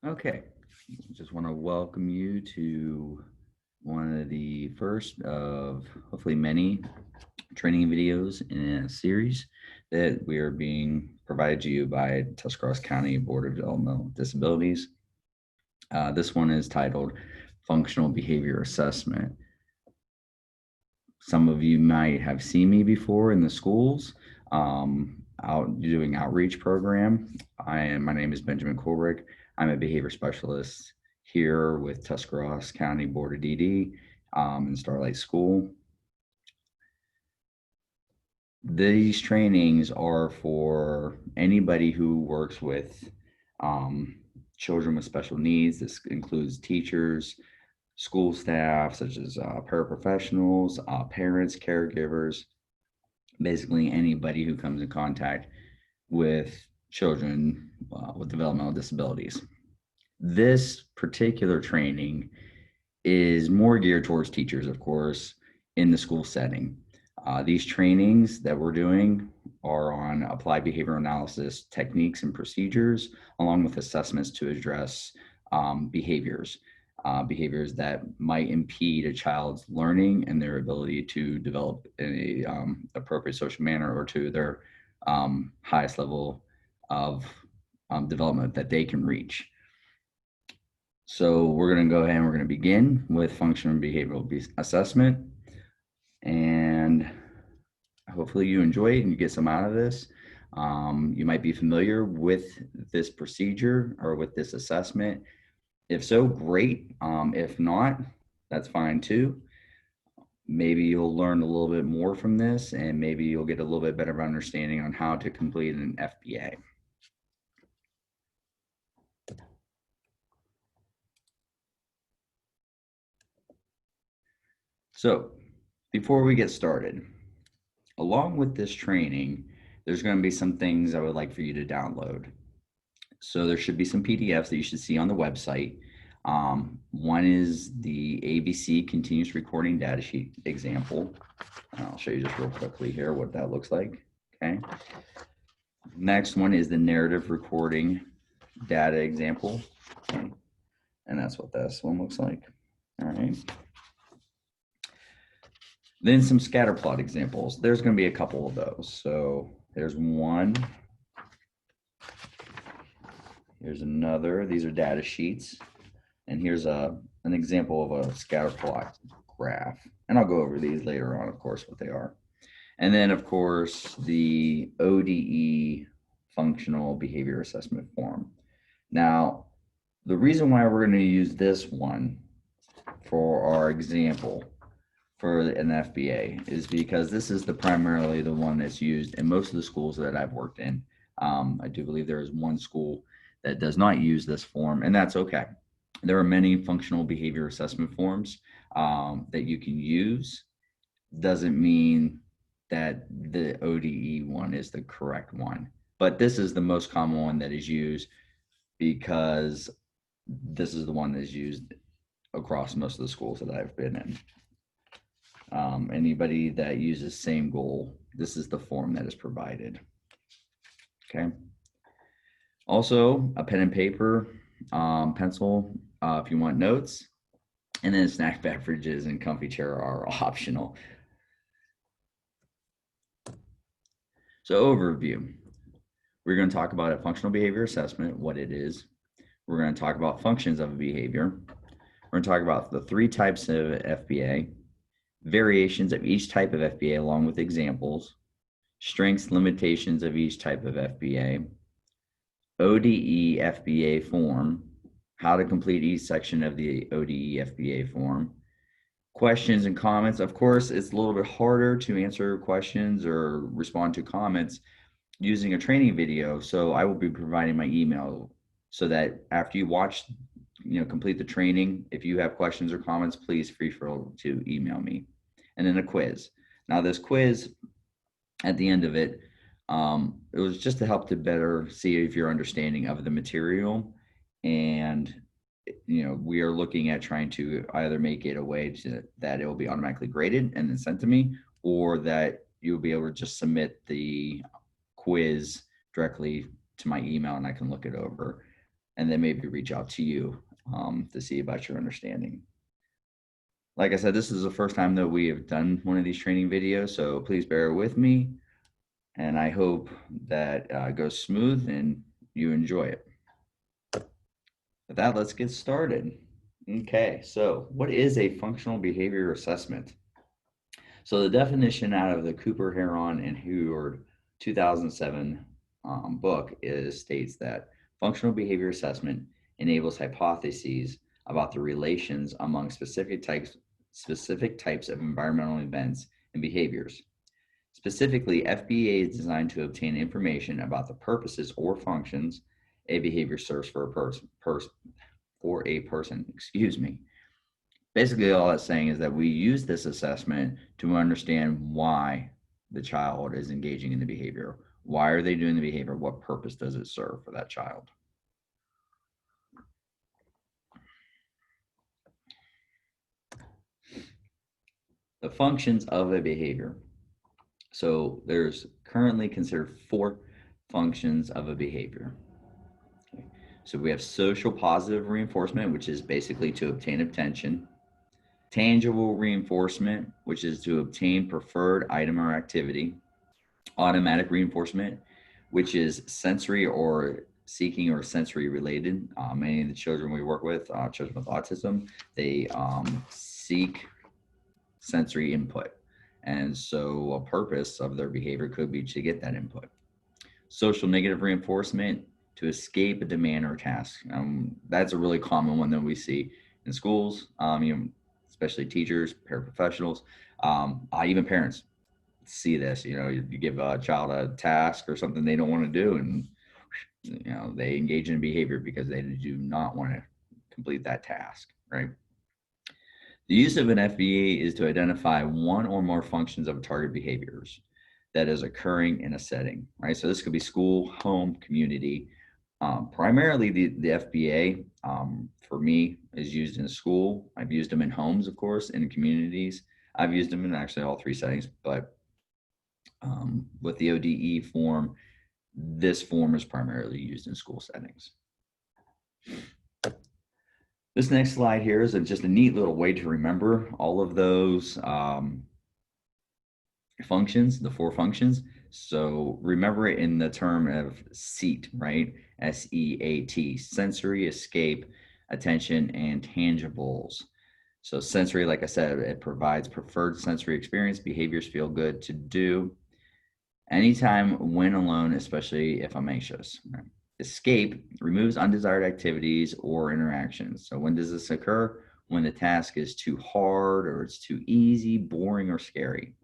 Okay, just want to welcome you to one of the first of hopefully many training videos in a series that we are being provided to you by Tuscarawas County Board of Developmental Disabilities. This one is titled Functional Behavior Assessment. Some of you might have seen me before in the schools out doing outreach program. My name is Benjamin Kolbrich. I'm a behavior specialist here with Tuscarawas County Board of DD in Starlight School. These trainings are for anybody who works with children with special needs. This includes teachers, school staff, such as paraprofessionals, parents, caregivers, basically anybody who comes in contact with children with developmental disabilities. This particular training is more geared towards teachers, of course, in the school setting. These trainings that we're doing are on applied behavioral analysis techniques and procedures, along with assessments to address behaviors that might impede a child's learning and their ability to develop in a appropriate social manner or to their highest level of development that they can reach. So we're going to go ahead and we're going to begin with functional and behavioral assessment. And hopefully you enjoy it and you get some out of this. You might be familiar with this procedure or with this assessment. If so, great. If not, that's fine too. Maybe you'll learn a little bit more from this and maybe you'll get a little bit better understanding on how to complete an FBA. So before we get started, along with this training, there's going to be some things I would like for you to download. So there should be some PDFs that you should see on the website. One is the ABC continuous recording data sheet example. I'll show you just real quickly here what that looks like. Okay. Next one is the narrative recording data example. Okay. And that's what this one looks like. All right. Then some scatter plot examples. There's going to be a couple of those. So there's one. Here's another. These are data sheets. And here's an example of a scatter plot graph. And I'll go over these later on, of course, what they are. And then, of course, the ODE functional behavior assessment form. Now, the reason why we're going to use this one for our example for an FBA is because this is primarily the one that's used in most of the schools that I've worked in. I do believe there is one school that does not use this form, and that's okay. There are many functional behavior assessment forms that you can use. Doesn't mean that the ODE one is the correct one, but this is the most common one that is used because this is the one that is used across most of the schools that I've been in. Anybody that uses same goal, this is the form that is provided. Okay. Also, a pen and paper, pencil, if you want notes, and then snack beverages and comfy chair are optional. So overview, we're going to talk about a functional behavior assessment, what it is. We're going to talk about functions of a behavior. We're going to talk about the 3 types of FBA, variations of each type of FBA along with examples, strengths, limitations of each type of FBA, ODE FBA form, how to complete each section of the ODE FBA form, questions and comments. Of course, it's a little bit harder to answer questions or respond to comments using a training video. So I will be providing my email so that after you watch, complete the training, if you have questions or comments, please feel free to email me. And then a quiz. Now this quiz, at the end of it, it was just to help to better see if your understanding of the material. And, we are looking at trying to either make it a way that it will be automatically graded and then sent to me, or that you'll be able to just submit the quiz directly to my email and I can look it over. and then maybe reach out to you to see about your understanding. Like I said, this is the first time that we have done one of these training videos, so please bear with me, and I hope that goes smooth and you enjoy it. With that, let's get started. Okay, so what is a functional behavior assessment? So the definition out of the Cooper, Heron, and Heward 2007 book states that functional behavior assessment enables hypotheses about the relations among specific types of environmental events and behaviors. Specifically, FBA is designed to obtain information about the purposes or functions a behavior serves for a person. Excuse me. Basically, all that's saying is that we use this assessment to understand why the child is engaging in the behavior. Why are they doing the behavior? What purpose does it serve for that child? The functions of a behavior. So there's currently considered 4 functions of a behavior. Okay. So we have social positive reinforcement, which is basically to obtain attention. Tangible reinforcement, which is to obtain preferred item or activity. Automatic reinforcement, which is sensory or seeking or sensory related. Many of the children we work with, children with autism, they seek sensory input. And so a purpose of their behavior could be to get that input. Social negative reinforcement, to escape a demand or task. That's a really common one that we see in schools, especially teachers, paraprofessionals, even parents see this. You give a child a task or something they don't want to do, and they engage in behavior because they do not want to complete that task, right? The use of an FBA is to identify one or more functions of target behaviors that is occurring in a setting, right? So this could be school, home, community. Primarily, the FBA for me is used in school. I've used them in homes, of course, in communities. I've used them in actually all 3 settings, but with the ODE form, this form is primarily used in school settings. This next slide here is just a neat little way to remember all of those functions, the 4 functions. So remember it in the term of SEAT, right? SEAT, sensory, escape, attention, and tangibles. So sensory, like I said, it provides preferred sensory experience, behaviors feel good to do. Anytime when alone, especially if I'm anxious. Right? Escape removes undesired activities or interactions. So when does this occur? When the task is too hard or it's too easy, boring, or scary.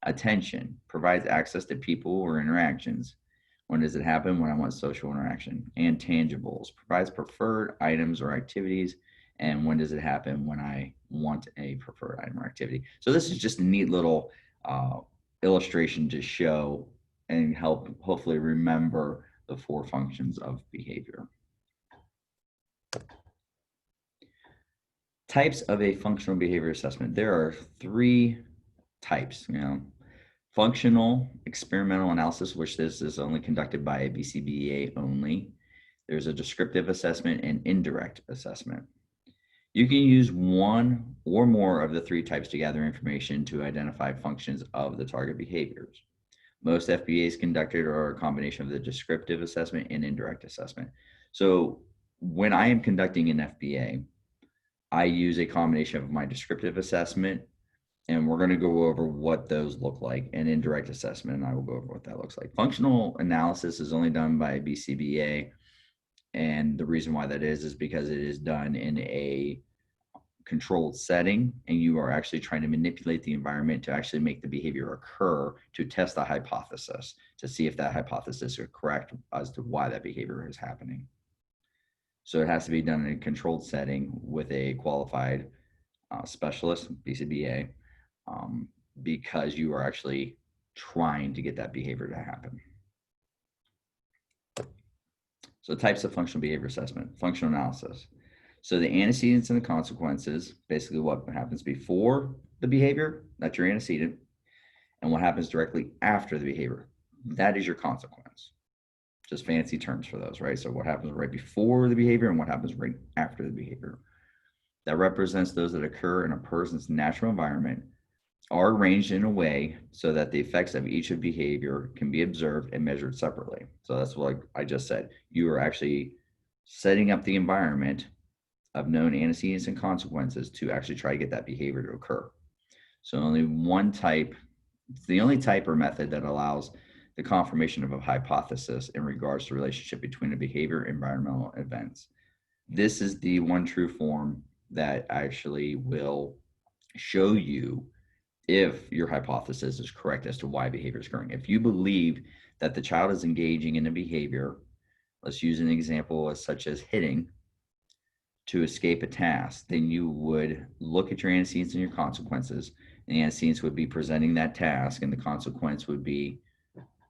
Attention provides access to people or interactions. When does it happen? When I want social interaction. And tangibles provides preferred items or activities. And when does it happen? When I want a preferred item or activity. So this is just a neat little illustration to show and help hopefully remember the 4 functions of behavior. Types of a functional behavior assessment. There are 3 types. Functional experimental analysis, which this is only conducted by a BCBA only. There's a descriptive assessment and indirect assessment. You can use one or more of the 3 types to gather information to identify functions of the target behaviors. Most FBAs conducted are a combination of the descriptive assessment and indirect assessment. So when I am conducting an FBA, I use a combination of my descriptive assessment, and we're going to go over what those look like, and indirect assessment, and I will go over what that looks like. Functional analysis is only done by BCBA, and the reason why that is because it is done in a controlled setting, and you are actually trying to manipulate the environment to actually make the behavior occur, to test the hypothesis, to see if that hypothesis is correct as to why that behavior is happening. So it has to be done in a controlled setting with a qualified specialist, BCBA, because you are actually trying to get that behavior to happen. So types of functional behavior assessment, functional analysis. So the antecedents and the consequences, basically what happens before the behavior, that's your antecedent, and what happens directly after the behavior, that is your consequence. just fancy terms for those, right? So what happens right before the behavior and what happens right after the behavior. That represents those that occur in a person's natural environment, are arranged in a way so that the effects of each of behavior can be observed and measured separately. So that's what I just said. You are actually setting up the environment of known antecedents and consequences to actually try to get that behavior to occur. So only one type, it's the only type or method that allows the confirmation of a hypothesis in regards to the relationship between a behavior and environmental events. This is the one true form that actually will show you if your hypothesis is correct as to why behavior is occurring. If you believe that the child is engaging in a behavior, let's use an example as such as hitting to escape a task, then you would look at your antecedents and your consequences. And the antecedents would be presenting that task, and the consequence would be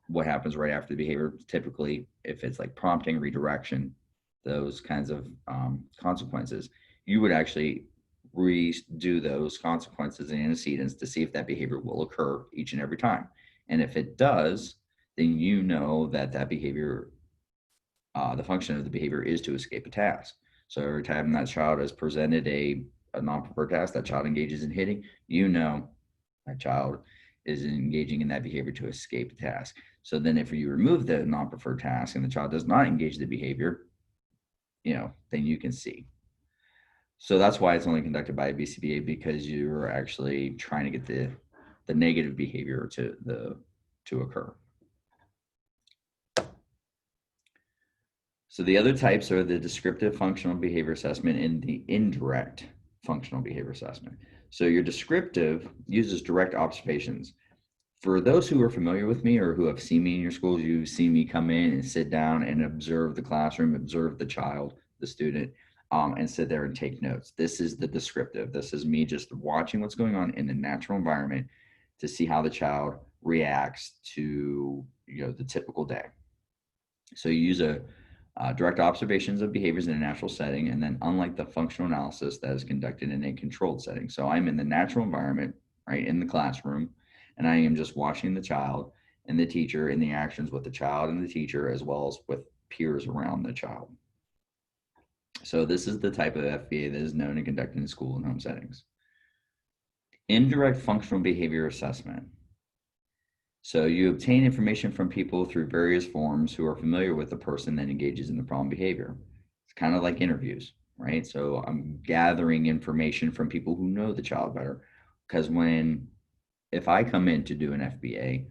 what happens right after the behavior. Typically, if it's like prompting, redirection, those kinds of consequences, you would actually redo those consequences and antecedents to see if that behavior will occur each and every time. And if it does, then you know that that behavior, the function of the behavior is to escape a task. So every time that child is presented a non-preferred task, that child engages in hitting, you know that child is engaging in that behavior to escape a task. So then if you remove the non-preferred task and the child does not engage the behavior, then you can see. So that's why it's only conducted by a BCBA, because you're actually trying to get the negative behavior to occur. So the other types are the descriptive functional behavior assessment and the indirect functional behavior assessment. So your descriptive uses direct observations. For those who are familiar with me or who have seen me in your schools, you've seen me come in and sit down and observe the classroom, observe the child, the student, and sit there and take notes. This is the descriptive. This is me just watching what's going on in the natural environment to see how the child reacts to the typical day. So you use direct observations of behaviors in a natural setting, and then unlike the functional analysis that is conducted in a controlled setting. So I'm in the natural environment, right, in the classroom, and I am just watching the child and the teacher in the actions with the child and the teacher, as well as with peers around the child. So this is the type of FBA that is known and conducted in school and home settings. Indirect functional behavior assessment. So you obtain information from people through various forms who are familiar with the person that engages in the problem behavior. It's kind of like interviews, right? So I'm gathering information from people who know the child better, because if I come in to do an FBA,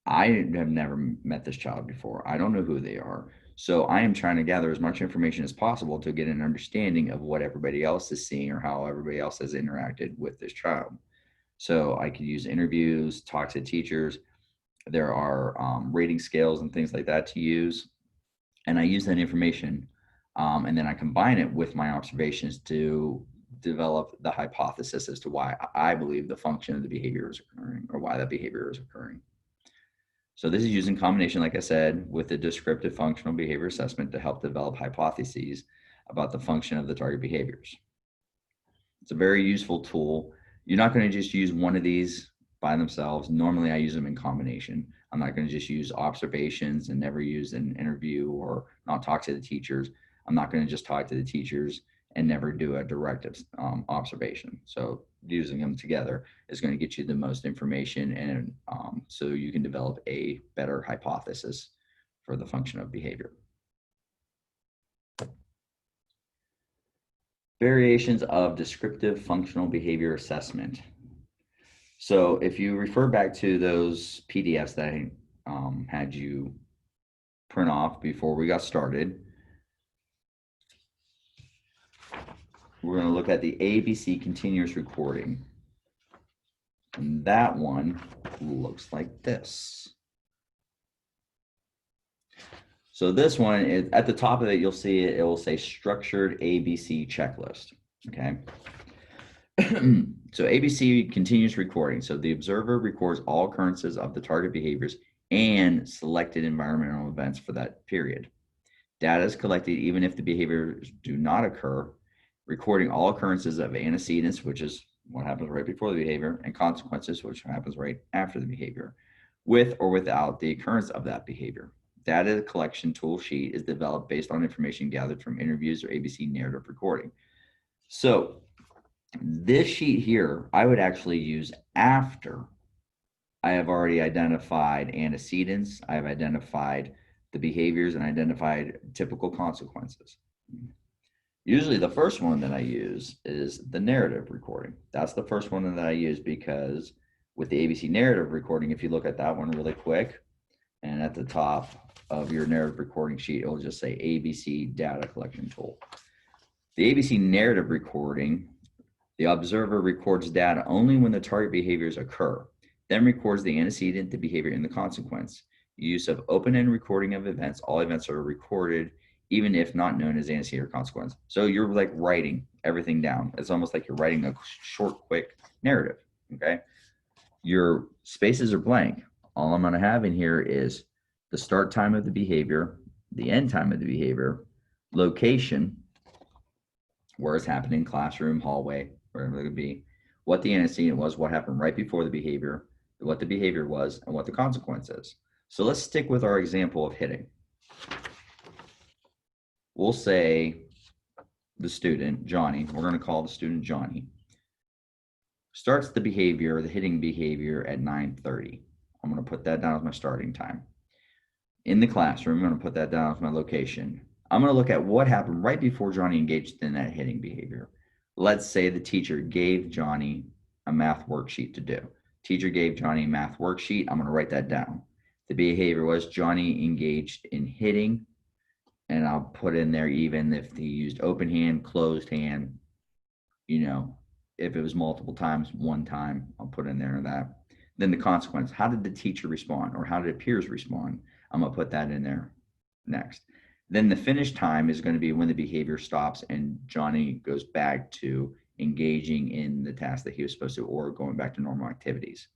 I have never met this child before. I don't know who they are. So I am trying to gather as much information as possible to get an understanding of what everybody else is seeing or how everybody else has interacted with this child. So I could use interviews, talk to teachers. There are rating scales and things like that to use. And I use that information and then I combine it with my observations to develop the hypothesis as to why I believe the function of the behavior is occurring or why that behavior is occurring. So this is used in combination, like I said, with the descriptive functional behavior assessment to help develop hypotheses about the function of the target behaviors. It's a very useful tool. You're not going to just use one of these by themselves. Normally I use them in combination. I'm not going to just use observations and never use an interview or not talk to the teachers. I'm not going to just talk to the teachers and never do a direct observation. So using them together is going to get you the most information, and so you can develop a better hypothesis for the function of behavior. Variations of descriptive functional behavior assessment. So if you refer back to those PDFs that I had you print off before we got started, we're going to look at the ABC continuous recording. And that one looks like this. So this one is at the top of it, you'll see it will say structured ABC checklist. Okay. So ABC continuous recording. So the observer records all occurrences of the target behaviors and selected environmental events for that period. Data is collected even if the behaviors do not occur, recording all occurrences of antecedents, which is what happens right before the behavior, and consequences, which happens right after the behavior, with or without the occurrence of that behavior. data collection tool sheet is developed based on information gathered from interviews or ABC narrative recording. So this sheet here, I would actually use after I have already identified antecedents, I have identified the behaviors, and identified typical consequences. Usually the first one that I use is the narrative recording. That's the first one that I use because with the ABC narrative recording, if you look at that one really quick, and at the top of your narrative recording sheet, it will just say ABC data collection tool. The ABC narrative recording, the observer records data only when the target behaviors occur, then records the antecedent, the behavior, and the consequence. Use of open-end recording of events. All events are recorded, even if not known as antecedent or consequence. So you're like writing everything down. It's almost like you're writing a short, quick narrative, okay? Your spaces are blank. All I'm gonna have in here is the start time of the behavior, the end time of the behavior, location, where it's happening, classroom, hallway, wherever it could be, what the antecedent was, what happened right before the behavior, what the behavior was, and what the consequence is. So let's stick with our example of hitting. We'll say the student, Johnny, we're going to call the student Johnny, starts the behavior, the hitting behavior at 9:30. I'm going to put that down as my starting time. In the classroom, I'm going to put that down as my location. I'm going to look at what happened right before Johnny engaged in that hitting behavior. Let's say the teacher gave Johnny a math worksheet to do. Teacher gave Johnny a math worksheet. I'm going to write that down. The behavior was Johnny engaged in hitting, and I'll put in there even if he used open hand, closed hand, you know, if it was multiple times, one time, I'll put in there that. Then the consequence, how did the teacher respond or how did peers respond? I'm going to put that in there next. Then the finish time is going to be when the behavior stops and Johnny goes back to engaging in the task that he was supposed to or going back to normal activities.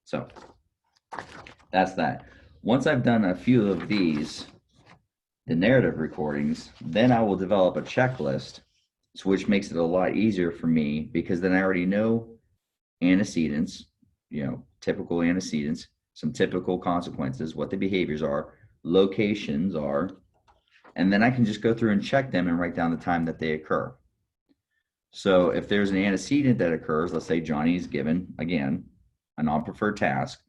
So that's that. Once I've done a few of these, the narrative recordings, then I will develop a checklist, which makes it a lot easier for me because then I already know antecedents, you know, typical antecedents, some typical consequences, what the behaviors are, locations are, and then I can just go through and check them and write down the time that they occur. So if there's an antecedent that occurs, let's say Johnny's given, again, a non-preferred task,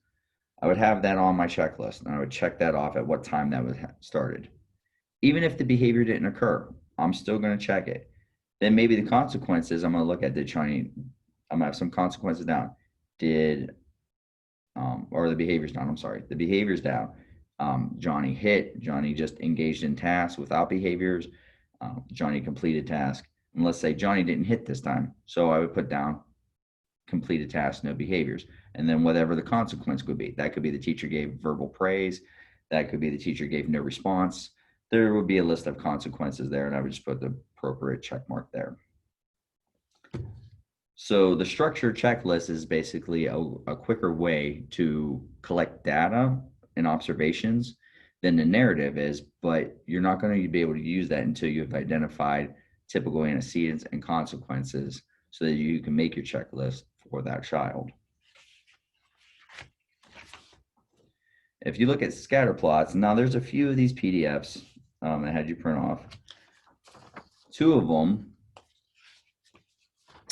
I would have that on my checklist and I would check that off at what time that was started. Even if the behavior didn't occur, I'm still going to check it. Then maybe the consequences, I'm going to look at, did Johnny, I'm going to have some consequences down. Or the behavior's down, I'm sorry, the behavior's down. Johnny hit, Johnny just engaged in tasks without behaviors, Johnny completed task. And let's say Johnny didn't hit this time. So I would put down completed task, no behaviors. And then whatever the consequence could be, that could be the teacher gave verbal praise. That could be the teacher gave no response. There would be a list of consequences there, and I would just put the appropriate check mark there. So the structured checklist is basically a quicker way to collect data and observations than the narrative is, but you're not going to be able to use that until you've identified typical antecedents and consequences so that you can make your checklist for that child. If you look at scatter plots, now there's a few of these PDFs I had you print off. Two of them,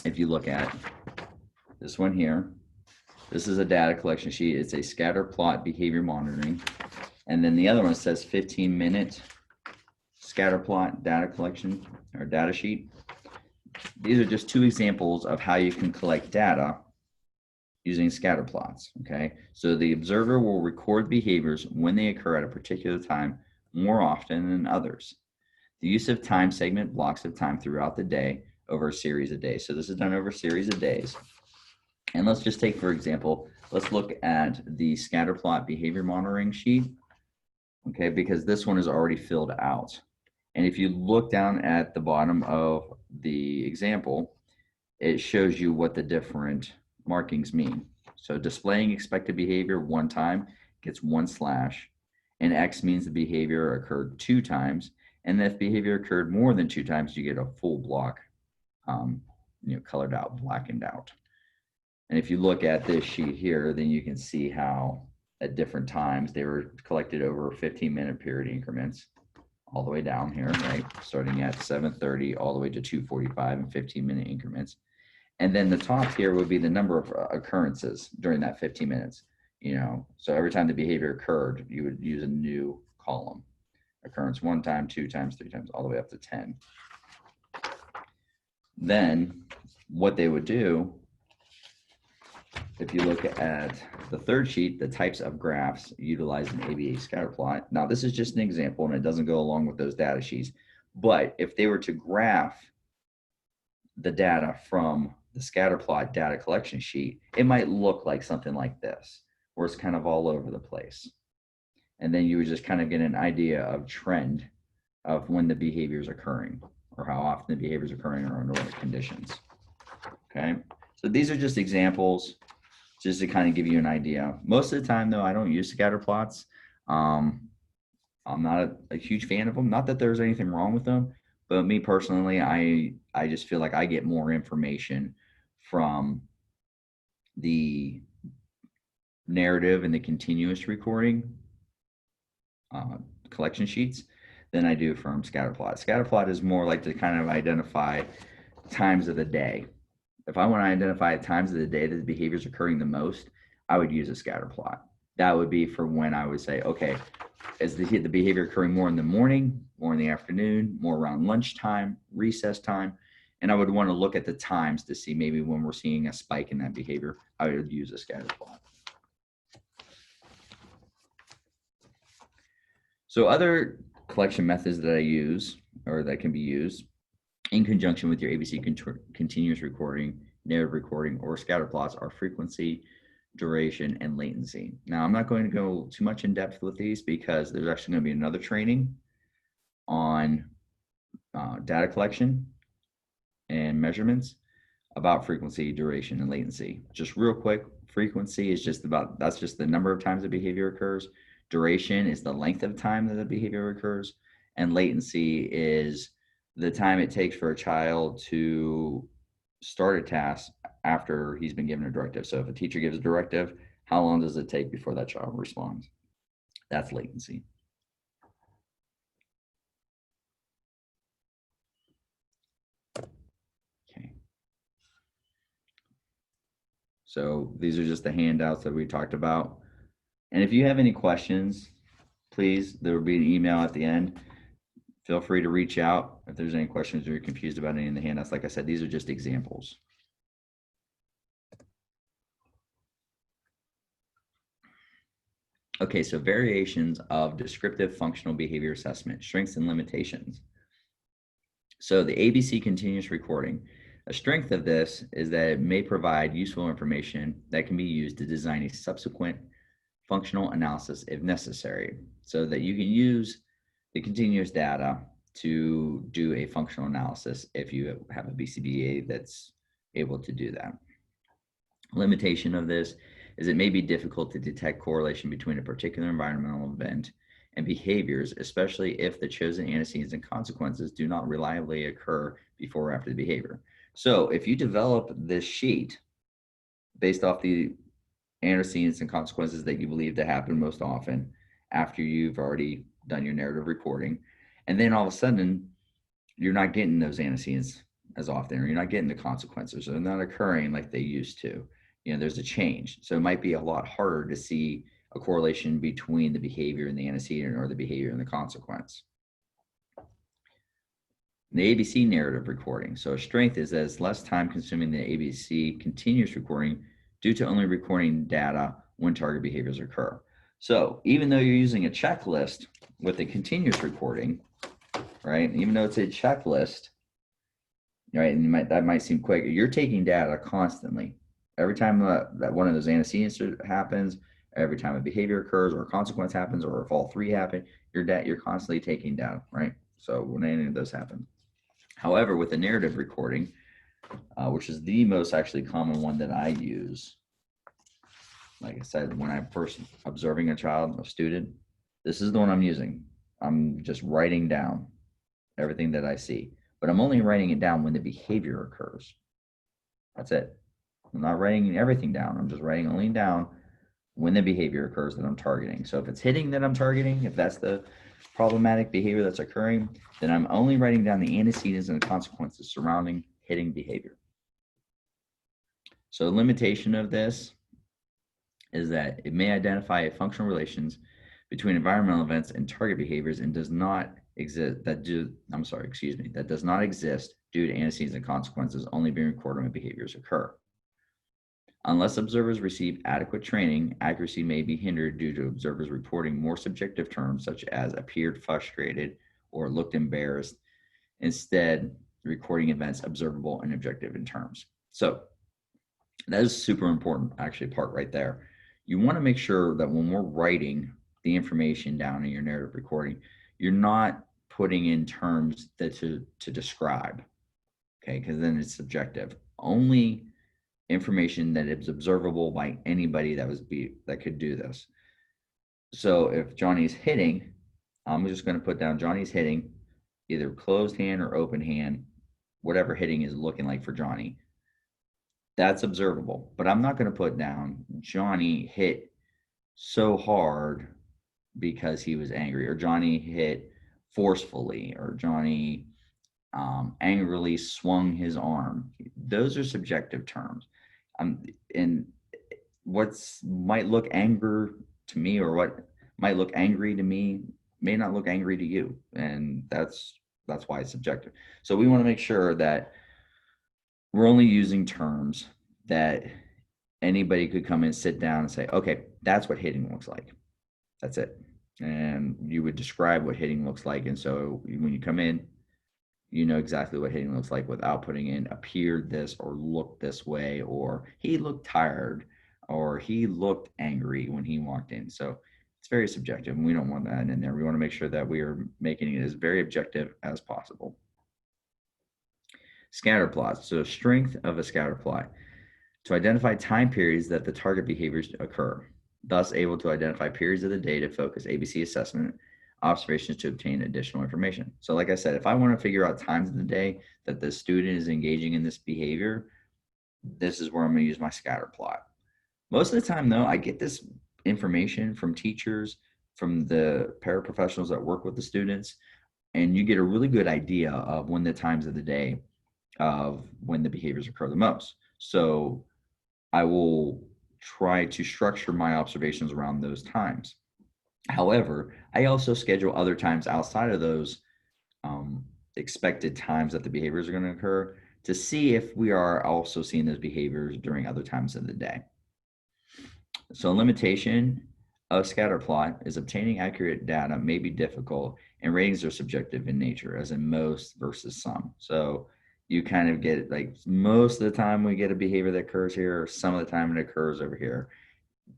if you look at this one here, this is a data collection sheet. It's a scatter plot behavior monitoring. And then the other one says 15-minute scatter plot data collection or data sheet. These are just two examples of how you can collect data using scatter plots, okay? So the observer will record behaviors when they occur at a particular time more often than others. The use of time segment blocks of time throughout the day over a series of days. So this is done over a series of days. And let's just take, for example, let's look at the scatter plot behavior monitoring sheet, okay, because this one is already filled out. And if you look down at the bottom of the example, it shows you what the different markings mean. So displaying expected behavior one time gets 1 slash, and X means the behavior occurred 2 times. And if behavior occurred more than 2 times, you get a full block, colored out, blackened out. And if you look at this sheet here, then you can see how at different times. They were collected over 15-minute period increments all the way down here, right? Starting at 7:30 all the way to 2:45 in 15-minute increments. And then the top here would be the number of occurrences during that 15 minutes. So every time the behavior occurred, you would use a new column. Occurrence 1 time, 2 times, 3 times, all the way up to 10. Then what they would do, if you look at the third sheet, the types of graphs utilize an ABA scatter plot. Now, this is just an example, and it doesn't go along with those data sheets. But if they were to graph the data from the scatter plot data collection sheet, it might look like something like this, where it's kind of all over the place. And then you would just kind of get an idea of trend of when the behavior is occurring, or how often the behavior is occurring, or under what conditions. Okay, so these are just examples, just to kind of give you an idea. Most of the time, though, I don't use scatter plots. I'm not a huge fan of them. Not that there's anything wrong with them, but me personally, I just feel like I get more information from the narrative and the continuous recording collection sheets than I do from scatterplot. Scatterplot is more like to kind of identify times of the day. If I want to identify times of the day that the behavior is occurring the most, I would use a scatter plot. That would be for when I would say, okay, is the behavior occurring more in the morning, more in the afternoon, more around lunchtime, recess time? And I would want to look at the times to see maybe when we're seeing a spike in that behavior, I would use a scatter plot. So other collection methods that I use, or that can be used in conjunction with your ABC continuous recording, narrative recording, or scatter plots, are frequency, duration, and latency. Now, I'm not going to go too much in depth with these because there's actually going to be another training on data collection and measurements about frequency, duration, and latency. Just real quick, frequency is that's just the number of times the behavior occurs. Duration is the length of time that the behavior occurs. And latency is the time it takes for a child to start a task after he's been given a directive. So if a teacher gives a directive, how long does it take before that child responds? That's latency. Okay. So these are just the handouts that we talked about. And if you have any questions, please, there will be an email at the end. Feel free to reach out if there's any questions or you're confused about any of the handouts. Like I said, these are just examples. Okay, so variations of descriptive functional behavior assessment, strengths and limitations. So the ABC continuous recording. A strength of this is that it may provide useful information that can be used to design a subsequent functional analysis if necessary, so that you can use the continuous data to do a functional analysis if you have a BCBA that's able to do that. Limitation of this is it may be difficult to detect correlation between a particular environmental event and behaviors, especially if the chosen antecedents and consequences do not reliably occur before or after the behavior. So if you develop this sheet based off the antecedents and consequences that you believe to happen most often after you've already done your narrative recording, and then all of a sudden you're not getting those antecedents as often, or you're not getting the consequences, or they're not occurring like they used to, there's a change. So it might be a lot harder to see a correlation between the behavior and the antecedent, or the behavior and the consequence. The ABC narrative recording. So a strength is that it's less time consuming than the ABC continuous recording due to only recording data when target behaviors occur. So even though you're using a checklist with the continuous recording, right, even though it's a checklist, right, and that might seem quick, you're taking data constantly. Every time that one of those antecedents happens, every time a behavior occurs or a consequence happens, or if all three happen, you're constantly taking data, right? So when any of those happen. However, with the narrative recording, which is the most actually common one that I use, like I said, when I'm first observing a child, a student, this is the one I'm using. I'm just writing down everything that I see, but I'm only writing it down when the behavior occurs. That's it. I'm not writing everything down. I'm just writing only down when the behavior occurs that I'm targeting. So if it's hitting that I'm targeting, if that's the problematic behavior that's occurring, then I'm only writing down the antecedents and the consequences surrounding hitting behavior. So a limitation of this is that it may identify functional relations between environmental events and target behaviors and does not exist that does not exist due to antecedents and consequences only being recorded when behaviors occur. Unless observers receive adequate training, accuracy may be hindered due to observers reporting more subjective terms such as appeared frustrated or looked embarrassed, instead recording events observable and objective in terms. So that is super important, actually, part right there. You want to make sure that when we're writing the information down in your narrative recording, you're not putting in terms that to describe, okay? Because then it's subjective. Only information that is observable by anybody that could do this. So if Johnny's hitting, I'm just going to put down Johnny's hitting, either closed hand or open hand, whatever hitting is looking like for Johnny. That's observable, but I'm not going to put down Johnny hit so hard because he was angry, or Johnny hit forcefully, or Johnny angrily swung his arm. Those are subjective terms. And what's might look anger to me, or what might look angry to me, may not look angry to you, and that's why it's subjective. So we want to make sure that we're only using terms that anybody could come in, sit down, and say, okay, that's what hitting looks like. That's it. And you would describe what hitting looks like. And so when you come in, you know exactly what hitting looks like without putting in appeared this or looked this way, or he looked tired, or he looked angry when he walked in. So it's very subjective, and we don't want that in there. We want to make sure that we are making it as very objective as possible. Scatter plots. So strength of a scatter plot. To identify time periods that the target behaviors occur, thus able to identify periods of the day to focus ABC assessment observations to obtain additional information. So like I said, if I want to figure out times of the day that the student is engaging in this behavior, this is where I'm going to use my scatter plot. Most of the time, though, I get this information from teachers, from the paraprofessionals that work with the students, and you get a really good idea of when the times of the day of when the behaviors occur the most. So I will try to structure my observations around those times. However, I also schedule other times outside of those expected times that the behaviors are going to occur to see if we are also seeing those behaviors during other times of the day. So a limitation of scatter plot is obtaining accurate data may be difficult, and ratings are subjective in nature, as in most versus some. So you kind of get like most of the time we get a behavior that occurs here, some of the time it occurs over here.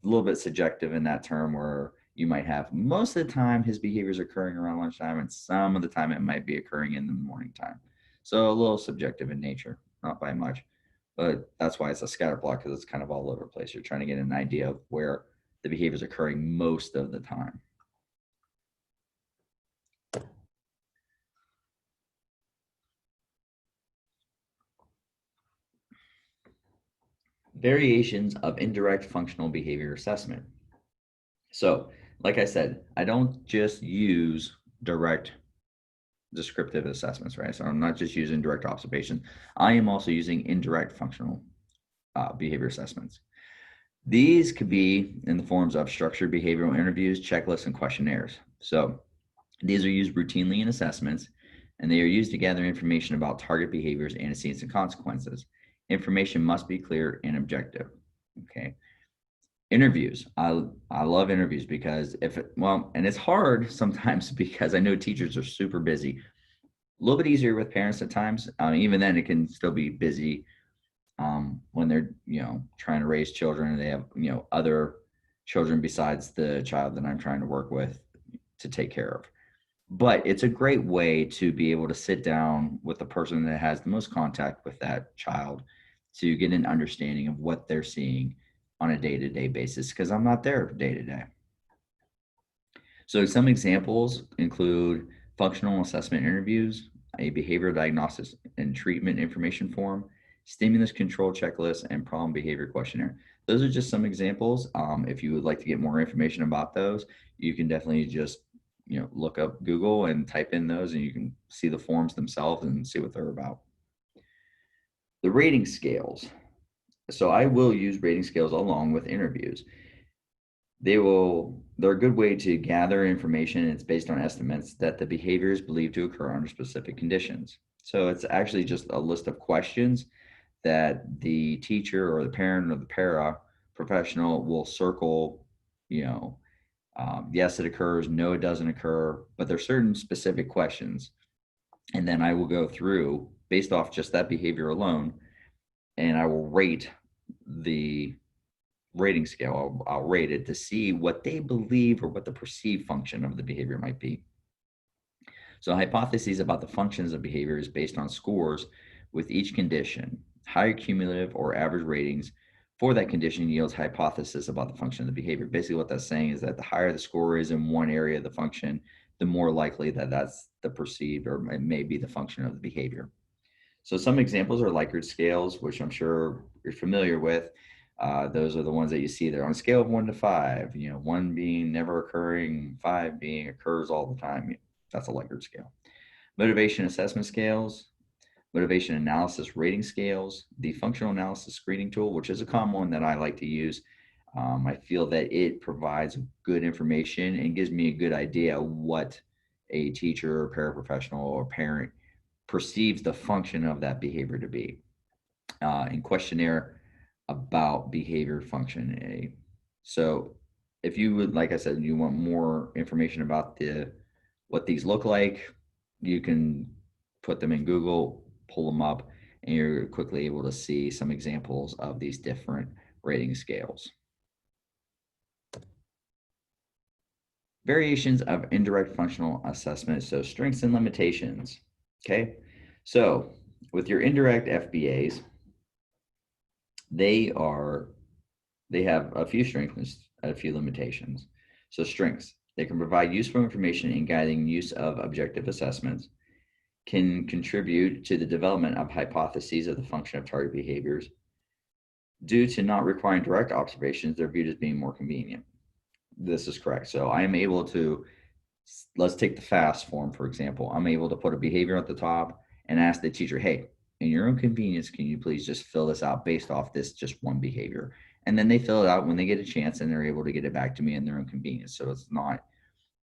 A little bit subjective in that term, where you might have most of the time his behavior is occurring around lunchtime, and some of the time it might be occurring in the morning time. So a little subjective in nature, not by much, but that's why it's a scatter plot, because it's kind of all over the place. You're trying to get an idea of where the behavior is occurring most of the time. Variations of indirect functional behavior assessment. So, like I said, I don't just use direct descriptive assessments, right? So I'm not just using direct observation. I am also using indirect functional behavior assessments. These could be in the forms of structured behavioral interviews, checklists, and questionnaires. So these are used routinely in assessments, and they are used to gather information about target behaviors, antecedents, and consequences. Information must be clear and objective. Okay. Interviews. I love interviews because and it's hard sometimes because I know teachers are super busy. A little bit easier with parents at times. Even then, it can still be busy when they're trying to raise children and they have other children besides the child that I'm trying to work with to take care of. But it's a great way to be able to sit down with the person that has the most contact with that child to get an understanding of what they're seeing on a day-to-day basis, because I'm not there day-to-day. So some examples include functional assessment interviews, a behavioral diagnosis and treatment information form, stimulus control checklist, and problem behavior questionnaire. those are just some examples. If you would like to get more information about those, you can definitely just look up Google and type in those, and you can see the forms themselves and see what they're about. The rating scales. So I will use rating scales along with interviews. They're a good way to gather information, and it's based on estimates that the behavior is believed to occur under specific conditions. So it's actually just a list of questions that the teacher or the parent or the para professional will circle, yes, it occurs, no, it doesn't occur, but there's certain specific questions. And then I will go through based off just that behavior alone, and I will rate the rating scale. I'll rate it to see what they believe or what the perceived function of the behavior might be. So hypotheses about the functions of behavior is based on scores with each condition. Higher cumulative or average ratings for that condition yields hypothesis about the function of the behavior. Basically what that's saying is that the higher the score is in one area of the function, the more likely that that's the perceived or it may be the function of the behavior. So some examples are Likert scales, which I'm sure you're familiar with. Those are the ones that you see there on a scale of 1 to 5, 1 being never occurring, 5 being occurs all the time. That's a Likert scale. Motivation assessment scales, motivation analysis rating scales, the functional analysis screening tool, which is a common one that I like to use. I feel that it provides good information and gives me a good idea what a teacher or paraprofessional or parent perceives the function of that behavior to be. And questionnaire about behavior function. So if you would, like I said, you want more information about what these look like, you can put them in Google, pull them up, and you're quickly able to see some examples of these different rating scales. Variations of indirect functional assessment, so strengths and limitations. Okay, so with your indirect FBAs, they have a few strengths and a few limitations. So strengths, they can provide useful information in guiding use of objective assessments, can contribute to the development of hypotheses of the function of target behaviors. Due to not requiring direct observations, they're viewed as being more convenient. This is correct. So I am able to, let's take the FAST form, for example. I'm able to put a behavior at the top and ask the teacher, hey, in your own convenience, can you please just fill this out based off this just one behavior? And then they fill it out when they get a chance, and they're able to get it back to me in their own convenience. So it's not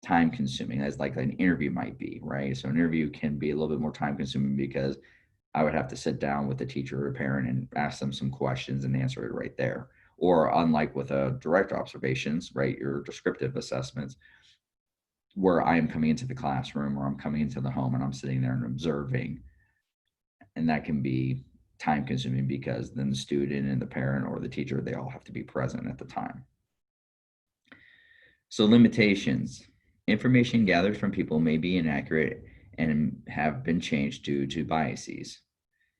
time consuming as like an interview might be, right? So an interview can be a little bit more time consuming because I would have to sit down with the teacher or a parent and ask them some questions and answer it right there. Or unlike with a direct observations, right, your descriptive assessments, where I'm coming into the classroom or I'm coming into the home and I'm sitting there and observing. And that can be time consuming because then the student and the parent or the teacher, they all have to be present at the time. So limitations. Information gathered from people may be inaccurate and have been changed due to biases.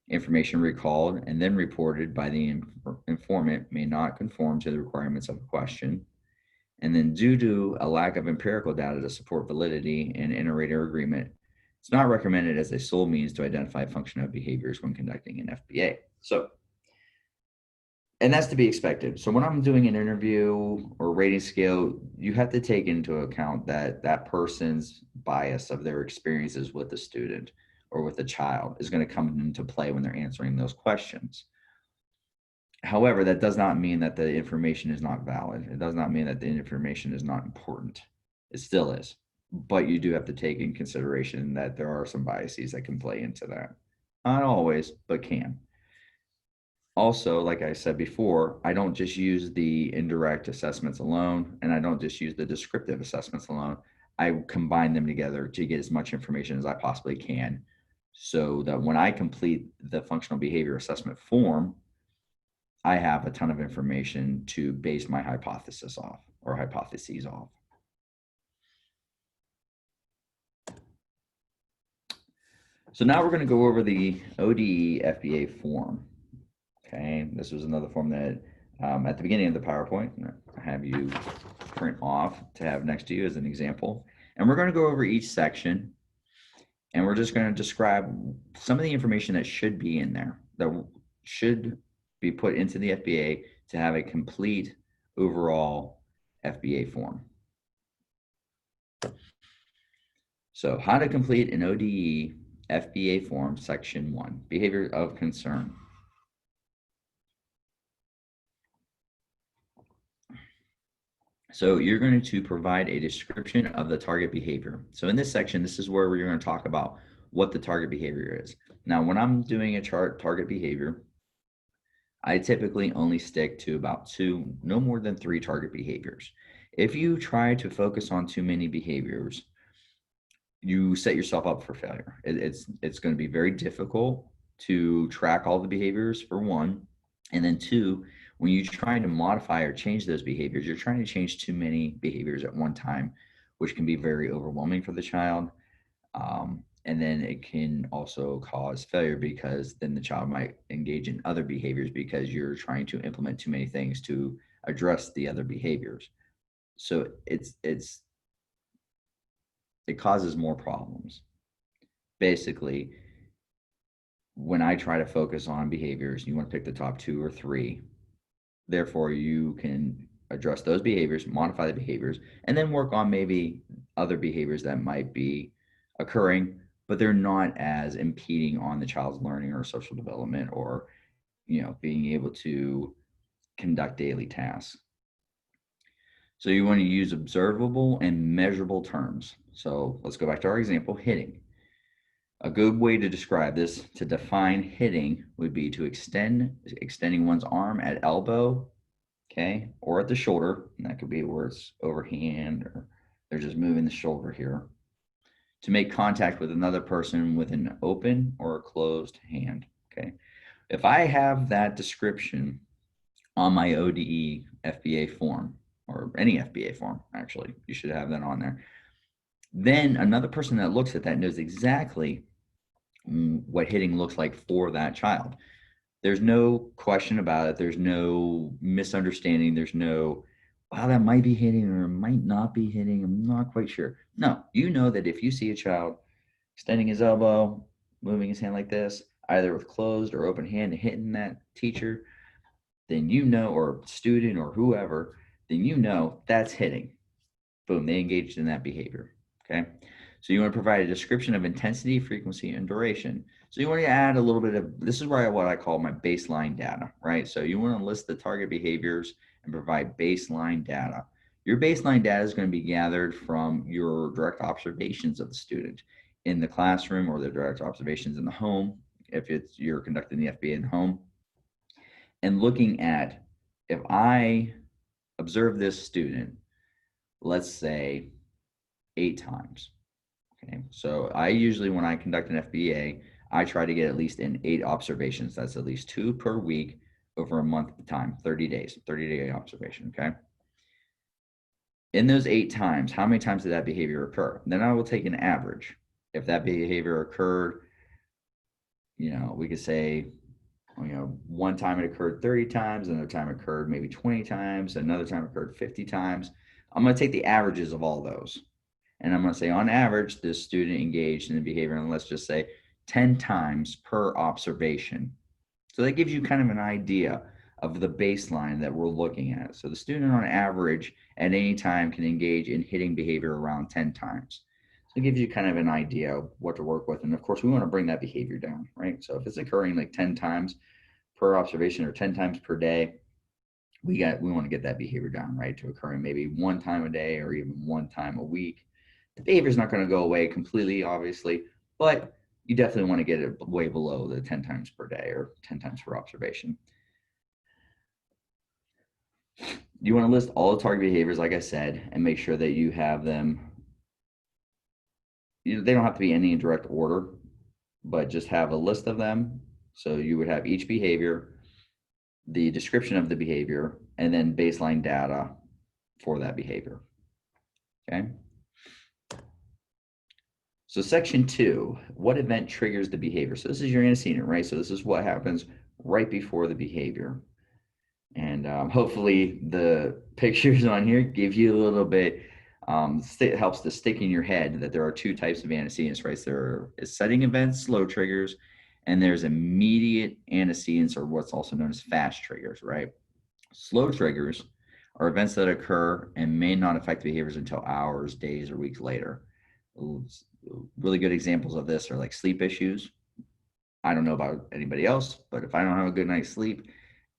Information recalled and then reported by the informant may not conform to the requirements of a question. And then due to a lack of empirical data to support validity and inter-rater agreement, it's not recommended as a sole means to identify functional behaviors when conducting an FBA. So, and that's to be expected. So when I'm doing an interview or rating scale, you have to take into account that person's bias of their experiences with the student or with the child is going to come into play when they're answering those questions. However, that does not mean that the information is not valid. It does not mean that the information is not important. It still is. But you do have to take in consideration that there are some biases that can play into that. Not always, but can. Also, like I said before, I don't just use the indirect assessments alone, and I don't just use the descriptive assessments alone. I combine them together to get as much information as I possibly can, so that when I complete the functional behavior assessment form, I have a ton of information to base my hypothesis off or hypotheses off. So now we're going to go over the ODE FBA form. Okay, this was another form that at the beginning of the PowerPoint, I have you print off to have next to you as an example. And we're going to go over each section, and we're just going to describe some of the information that should be in there, that should be put into the FBA to have a complete overall FBA form. So how to complete an ODE FBA form, section 1, behavior of concern. So you're going to provide a description of the target behavior. So in this section, this is where we're going to talk about what the target behavior is. Now, when I'm doing a target behavior, I typically only stick to about 2, no more than 3 target behaviors. If you try to focus on too many behaviors, you set yourself up for failure. It's going to be very difficult to track all the behaviors, for one, and then 2, when you try to modify or change those behaviors, you're trying to change too many behaviors at one time, which can be very overwhelming for the child. And then it can also cause failure, because then the child might engage in other behaviors because you're trying to implement too many things to address the other behaviors. So it causes more problems. Basically, when I try to focus on behaviors, you want to pick the top 2 or 3. Therefore, you can address those behaviors, modify the behaviors, and then work on maybe other behaviors that might be occurring, but they're not as impeding on the child's learning or social development, or being able to conduct daily tasks. So you want to use observable and measurable terms. So let's go back to our example, hitting. A good way to describe this, to define hitting, would be to extending one's arm at elbow, okay, or at the shoulder, and that could be where it's overhand, or they're just moving the shoulder here, to make contact with another person with an open or a closed hand, okay. If I have that description on my ODE FBA form, or any FBA form, actually, you should have that on there, then another person that looks at that knows exactly what hitting looks like for that child. There's no question about it. There's no misunderstanding. There's no, wow, that might be hitting or might not be hitting. I'm not quite sure. No, you know that if you see a child extending his elbow, moving his hand like this, either with closed or open hand, and hitting that teacher, then you know, or student or whoever, then you know that's hitting. Boom, they engaged in that behavior, okay? So you want to provide a description of intensity, frequency, and duration. So you want to add a little bit of, this is where what I call my baseline data, right? So you want to list the target behaviors and provide baseline data. Your baseline data is going to be gathered from your direct observations of the student in the classroom, or the direct observations in the home, if you're conducting the FBA in the home, and looking at, if I observe this student, let's say 8 times. Okay, so I usually, when I conduct an FBA, I try to get at least in 8 observations. That's at least 2 per week over a month of time, 30 days, 30-day observation, okay? In those 8 times, how many times did that behavior occur? Then I will take an average. If that behavior occurred, we could say, one time it occurred 30 times, another time it occurred maybe 20 times, another time it occurred 50 times. I'm going to take the averages of all those. And I'm going to say, on average, this student engaged in the behavior, and let's just say 10 times per observation. So that gives you kind of an idea of the baseline that we're looking at. So the student on average at any time can engage in hitting behavior around 10 times. So it gives you kind of an idea of what to work with. And of course, we want to bring that behavior down, right? So if it's occurring like 10 times per observation or 10 times per day, we want to get that behavior down, right, to occurring maybe 1 time a day or even 1 time a week. The behavior is not going to go away completely, obviously, but you definitely want to get it way below the 10 times per day or 10 times per observation. You want to list all the target behaviors, like I said, and make sure that you have them. They don't have to be any in direct order, but just have a list of them. So you would have each behavior, the description of the behavior, and then baseline data for that behavior. Okay. So section 2, what event triggers the behavior? So this is your antecedent, right? So this is what happens right before the behavior. And hopefully the pictures on here give you a little bit, it helps to stick in your head that there are 2 types of antecedents, right? So there is setting events, slow triggers, and there's immediate antecedents, or what's also known as fast triggers, right? Slow triggers are events that occur and may not affect behaviors until hours, days, or weeks later. Really good examples of this are like sleep issues. I don't know about anybody else, but if I don't have a good night's sleep,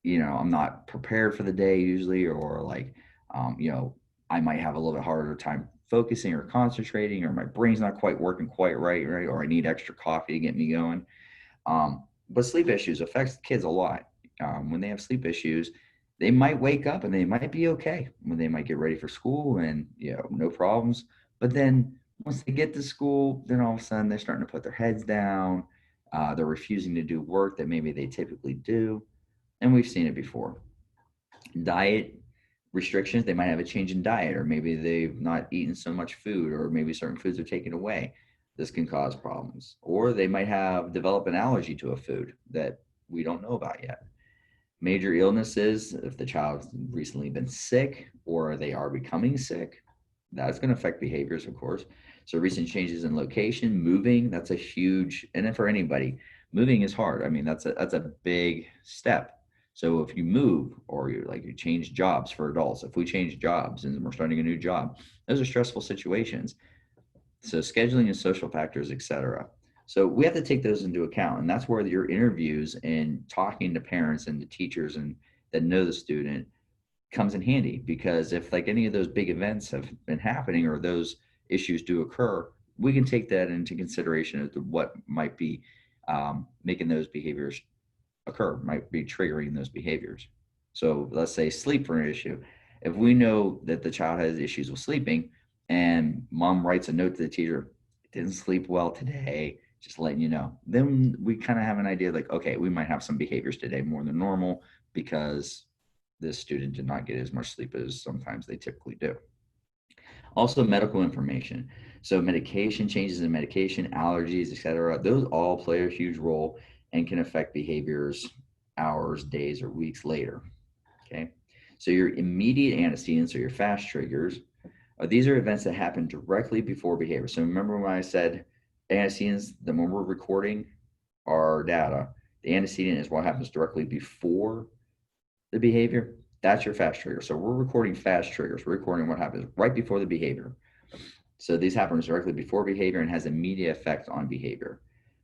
I'm not prepared for the day usually, or like, I might have a little bit harder time focusing or concentrating, or my brain's not quite working quite right, or I need extra coffee to get me going. But sleep issues affects kids a lot. When they have sleep issues, they might wake up and they might be okay when they might get ready for school and no problems. But then once they get to school, then all of a sudden they're starting to put their heads down. They're refusing to do work that maybe they typically do, and we've seen it before. Diet restrictions, they might have a change in diet, or maybe they've not eaten so much food, or maybe certain foods are taken away. This can cause problems. Or they might have developed an allergy to a food that we don't know about yet. Major illnesses, if the child's recently been sick or they are becoming sick, that's going to affect behaviors, of course. So recent changes in location, moving, that's a huge, and then for anybody, moving is hard. I mean, that's a big step. So if you move, or you change jobs for adults, if we change jobs and we're starting a new job, those are stressful situations. So scheduling and social factors, etc. So we have to take those into account, and that's where your interviews and talking to parents and the teachers and that know the student comes in handy. Because if like any of those big events have been happening or those issues do occur, we can take that into consideration as to what might be making those behaviors occur, might be triggering those behaviors. So let's say sleep for an issue. If we know that the child has issues with sleeping and mom writes a note to the teacher, didn't sleep well today, just letting you know, then we kind of have an idea like, okay, we might have some behaviors today more than normal because this student did not get as much sleep as sometimes they typically do. Also, medical information. So, medication changes in medication, allergies, etc. Those all play a huge role and can affect behaviors hours, days, or weeks later. Okay. So, your immediate antecedents or your fast triggers these are events that happen directly before behavior. So, remember when I said antecedents, the when we're recording our data, the antecedent is what happens directly before the behavior. That's your fast trigger. So, we're recording fast triggers. We're recording what happens right before the behavior. So these happens directly before behavior and has immediate effect on behavior.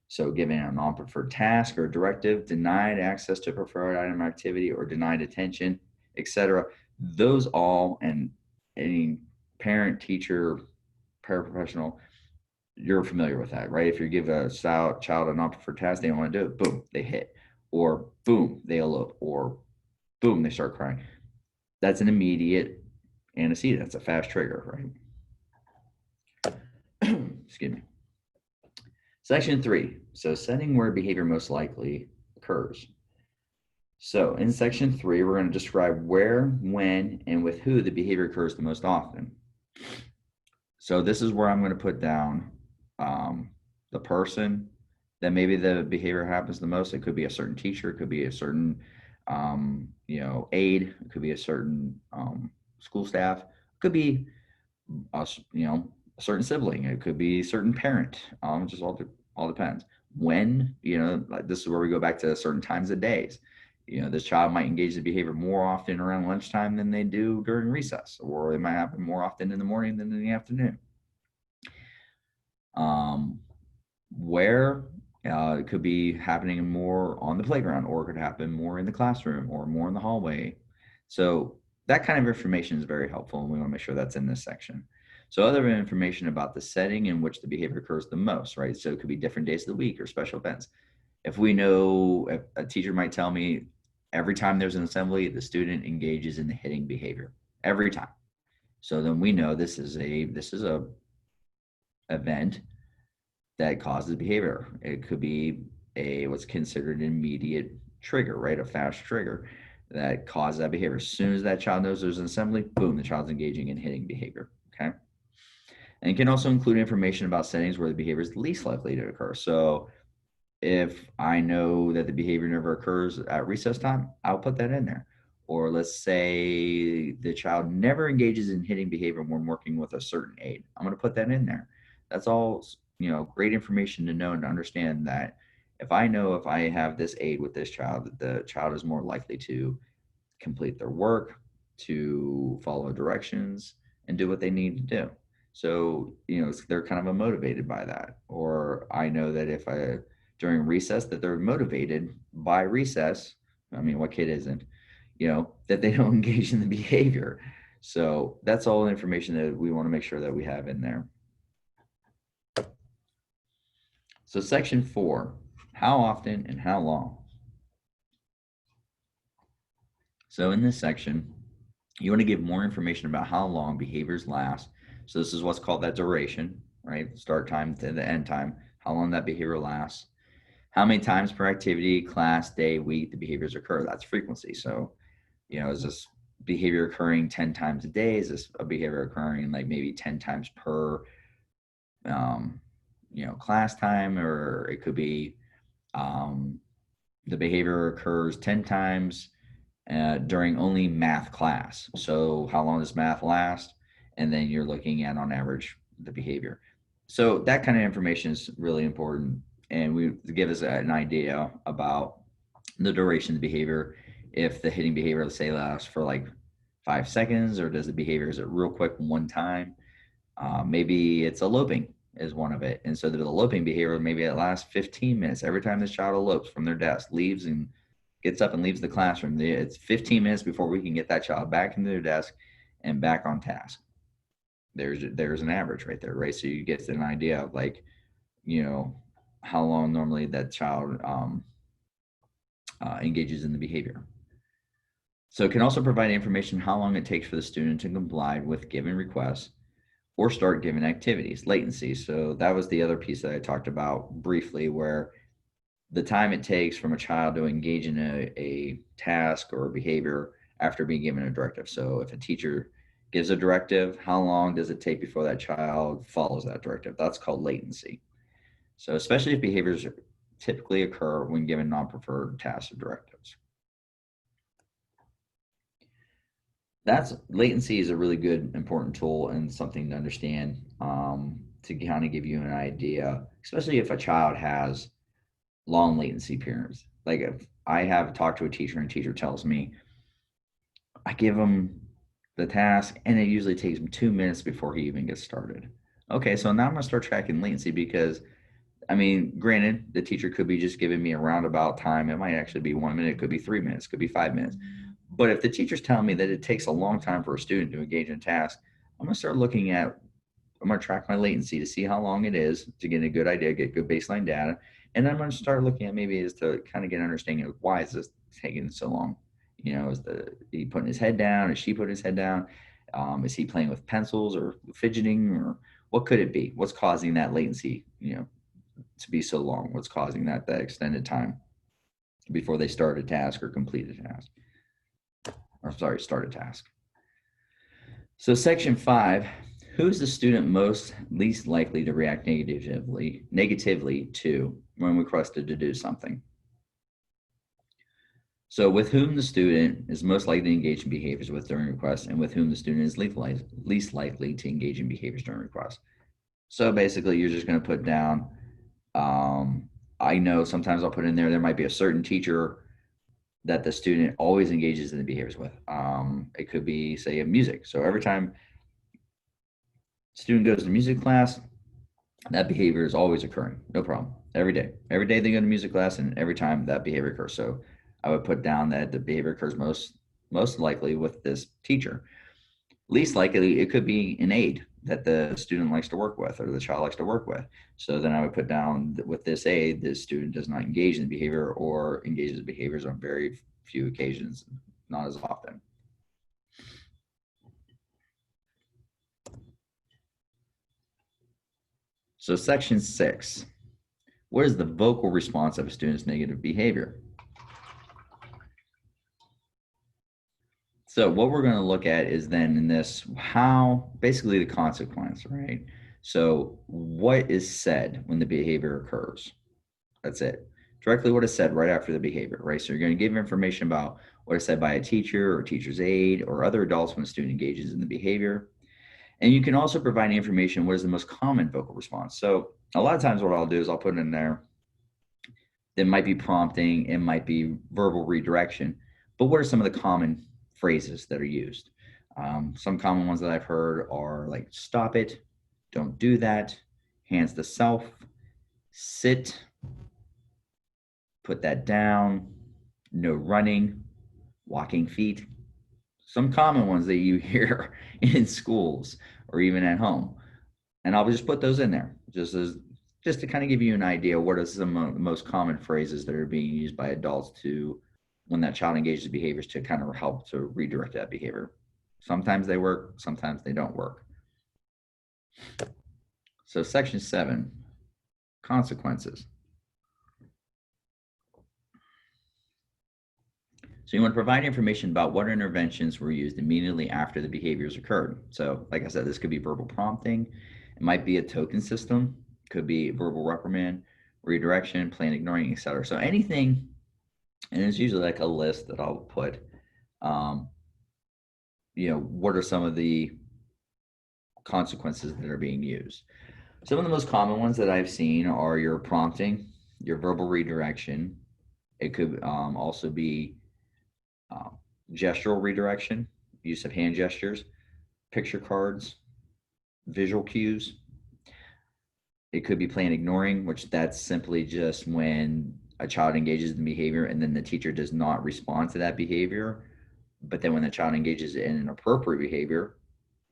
So giving a non-preferred task or directive, denied access to preferred item activity, or denied attention, etc. Those all, and any parent, teacher, paraprofessional, you're familiar with that, right? If you give a child a non-preferred task, they don't want to do it, boom, they hit, or boom, they elope, or boom, they start crying. That's an immediate antecedent. That's a fast trigger, right? Excuse me. Section 3. So setting where behavior most likely occurs. So in section 3, we're going to describe where, when, and with who the behavior occurs the most often. So this is where I'm going to put down the person that maybe the behavior happens the most. It could be a certain teacher. It could be a certain, aide. It could be a certain school staff. It could be a certain sibling. It could be a certain parent. Just all depends. When, like this is where we go back to certain times of days. This child might engage the behavior more often around lunchtime than they do during recess, or it might happen more often in the morning than in the afternoon. Where it could be happening more on the playground, or it could happen more in the classroom, or more in the hallway. So that kind of information is very helpful, and we want to make sure that's in this section. So other information about the setting in which the behavior occurs the most, right? So it could be different days of the week or special events. If we know, if a teacher might tell me every time there's an assembly, the student engages in the hitting behavior every time. So then we know this is a event that causes behavior. It could be what's considered an immediate trigger, right? A fast trigger that causes that behavior. As soon as that child knows there's an assembly, boom, the child's engaging in hitting behavior. Okay. And it can also include information about settings where the behavior is least likely to occur. So if I know that the behavior never occurs at recess time, I'll put that in there. Or let's say the child never engages in hitting behavior when working with a certain aid. I'm going to put that in there. That's all, great information to know and to understand that if I know if I have this aid with this child, the child is more likely to complete their work, to follow directions, and do what they need to do. So, they're kind of motivated by that. Or I know that if during recess, that they're motivated by recess. I mean, what kid isn't? That they don't engage in the behavior. So that's all information that we want to make sure that we have in there. So section 4, how often and how long? So in this section, you want to give more information about how long behaviors last. So this is what's called that duration, right? Start time to the end time, how long that behavior lasts. How many times per activity, class, day, week, the behaviors occur. That's frequency. So, is this behavior occurring 10 times a day? Is this a behavior occurring like maybe 10 times per, class time? Or it could be the behavior occurs 10 times during only math class. So how long does math last? And then you're looking at, on average, the behavior. So that kind of information is really important, and we give us an idea about the duration of the behavior. If the hitting behavior, let's say, lasts for like 5 seconds, or does the behavior, is it real quick one time? Maybe it's eloping is one of it. And so the eloping behavior, maybe it lasts 15 minutes. Every time this child elopes from their desk, leaves and gets up and leaves the classroom, it's 15 minutes before we can get that child back into their desk and back on task. There's an average right there, right? So you get an idea of like, how long normally that child engages in the behavior. So it can also provide information how long it takes for the student to comply with given requests or start given activities, latency. So that was the other piece that I talked about briefly, where the time it takes from a child to engage in a task or a behavior after being given a directive. So if a teacher gives a directive, how long does it take before that child follows that directive? That's called latency. So especially if behaviors typically occur when given non-preferred tasks or directives. Latency is a really good, important tool and something to understand, to kind of give you an idea, especially if a child has long latency periods. Like if I have talked to a teacher and a teacher tells me, I give them the task and it usually takes them 2 minutes before he even gets started. Okay, so now I'm gonna start tracking latency, because I mean, granted, the teacher could be just giving me a roundabout time. It might actually be 1 minute, it could be 3 minutes, could be 5 minutes. But if the teacher's telling me that it takes a long time for a student to engage in a task, I'm going to start looking at, I'm going to track my latency to see how long it is to get a good idea, get good baseline data. And I'm going to start looking at maybe is to kind of get an understanding of why is this taking so long? Is he putting his head down? Is she putting his head down? Is he playing with pencils or fidgeting, or what could it be? What's causing that latency, to be so long? What's causing that extended time before they start a task or complete a task? Start a task. So section 5, who is the student least likely to react negatively to when requested to do something? So with whom the student is most likely to engage in behaviors with during requests, and with whom the student is least likely to engage in behaviors during requests. So basically you're just going to put down, I know sometimes I'll put in there might be a certain teacher that the student always engages in the behaviors with. It could be, say, music. So every time student goes to music class, that behavior is always occurring, no problem. Every day they go to music class, and every time that behavior occurs. So I would put down that the behavior occurs most likely with this teacher. Least likely, it could be an aide that the student likes to work with, or the child likes to work with. So then I would put down that with this aide, the student does not engage in the behavior, or engages in behaviors on very few occasions, not as often. So section 6, what is the vocal response of a student's negative behavior? So what we're going to look at is then in this, how basically the consequence, right? So what is said when the behavior occurs? That's it. Directly what is said right after the behavior, right? So you're going to give information about what is said by a teacher or teacher's aide or other adults when a student engages in the behavior. And you can also provide information, what is the most common vocal response? So a lot of times what I'll do is I'll put in there, it might be prompting, it might be verbal redirection, but what are some of the common phrases that are used. Some common ones that I've heard are like stop it, don't do that, hands to self, sit, put that down, no running, walking feet. Some common ones that you hear in schools or even at home. And I'll just put those in there just to kind of give you an idea what are some of the most common phrases that are being used by adults to when that child engages behaviors to kind of help to redirect that behavior. Sometimes they work, sometimes they don't work. So section 7, consequences. So you want to provide information about what interventions were used immediately after the behaviors occurred. So like I said, this could be verbal prompting. It might be a token system, could be verbal reprimand, redirection, plain ignoring, etc. So anything, and it's usually like a list that I'll put, what are some of the consequences that are being used. Some of the most common ones that I've seen are your prompting, your verbal redirection. It could also be gestural redirection, use of hand gestures, picture cards, visual cues. It could be plain ignoring, which that's simply just when a child engages in behavior and then the teacher does not respond to that behavior. But then when the child engages in an appropriate behavior,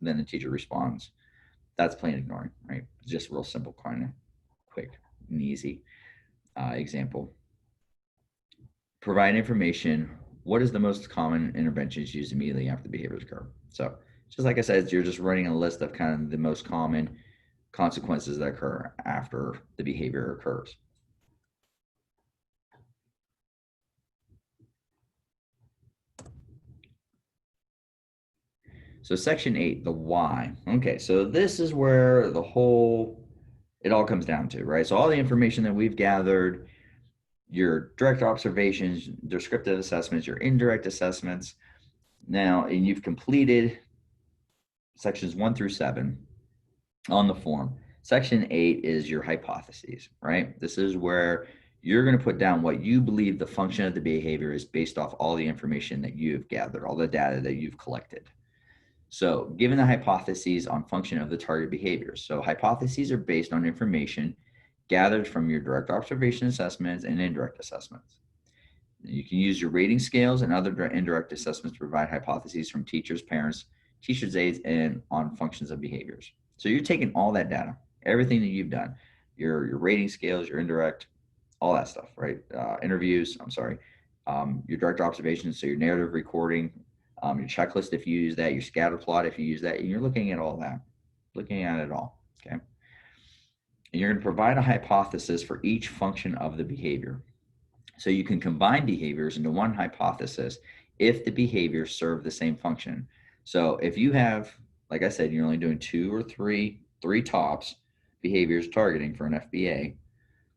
then the teacher responds. That's plain ignoring, right? Just real simple, kind of quick and easy example. Provide information. What is the most common interventions used immediately after the behaviors occur? So just like I said, you're just running a list of kind of the most common consequences that occur after the behavior occurs. So section 8, the why. Okay, so this is where it all comes down to, right? So all the information that we've gathered, your direct observations, descriptive assessments, your indirect assessments. Now, and you've completed sections 1 through 7 on the form. Section 8 is your hypotheses, right? This is where you're going to put down what you believe the function of the behavior is based off all the information that you've gathered, all the data that you've collected. So given the hypotheses on function of the target behaviors. So hypotheses are based on information gathered from your direct observation assessments and indirect assessments. You can use your rating scales and other indirect assessments to provide hypotheses from teachers, parents, teachers' aides, and on functions of behaviors. So you're taking all that data, everything that you've done, your rating scales, your indirect, all that stuff, right? Interviews, your direct observations, so your narrative recording, your checklist if you use that, your scatter plot if you use that, and you're looking at all that, looking at it all, okay? And you're going to provide a hypothesis for each function of the behavior. So you can combine behaviors into one hypothesis if the behaviors serve the same function. So if you have, like I said, you're only doing 2 or 3 tops behaviors targeting for an FBA.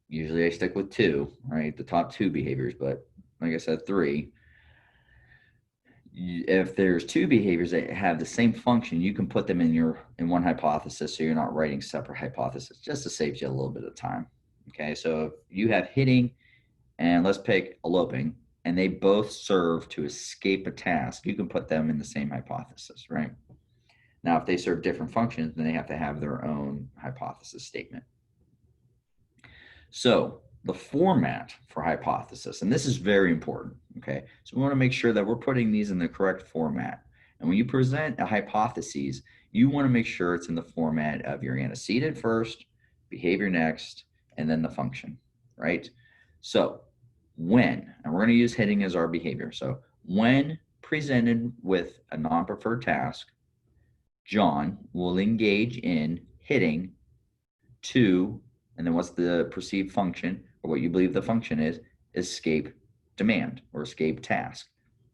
Usually I stick with 2, right? The top 2 behaviors, but like I said, 3. If there's 2 behaviors that have the same function, you can put them in one hypothesis, so you're not writing separate hypotheses, just to save you a little bit of time. Okay, so if you have hitting and let's pick eloping, and they both serve to escape a task, you can put them in the same hypothesis, right? Now, if they serve different functions, then they have to have their own hypothesis statement. So the format for hypothesis, and this is very important, okay? So we want to make sure that we're putting these in the correct format. And when you present a hypothesis, you want to make sure it's in the format of your antecedent first, behavior next, and then the function, right? So when, and we're going to use hitting as our behavior. So when presented with a non-preferred task, John will engage in hitting to, and then what's the perceived function, or what you believe the function is, escape demand or escape task.